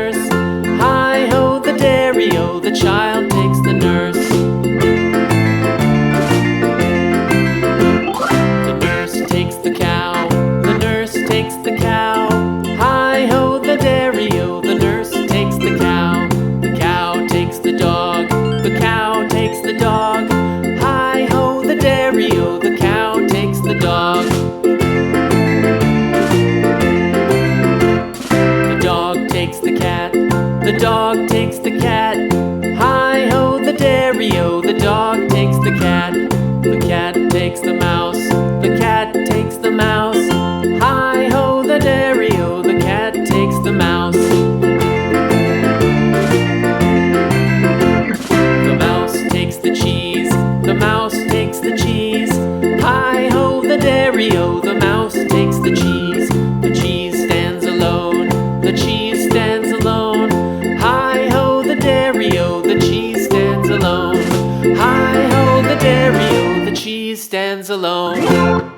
nurse. Hi-ho, the dairy-o, the child takes the nurse. The nurse takes the cow, the nurse takes the cow. Hi-ho, the dairy-o, the nurse takes the cow. The cow takes the dog, the cow takes the dog. Hi-ho, the dairy-o, the cow takes the dog. The dog takes the cat, the dog takes the cat. Hi-ho, the dairy-o, the dog takes the cat. The cat takes the mouse, the cat takes the mouse. Hi-ho, the dairy-o, the cat takes the mouse. The mouse takes the cheese, the mouse takes the cheese. Hi-ho, the dairy-o, the mouse takes the cheese. The cheese stands alone, the cheese stands alone. Hi-ho, the dairy-o, the cheese stands alone. Hi-ho, the dairy-o, the cheese stands alone.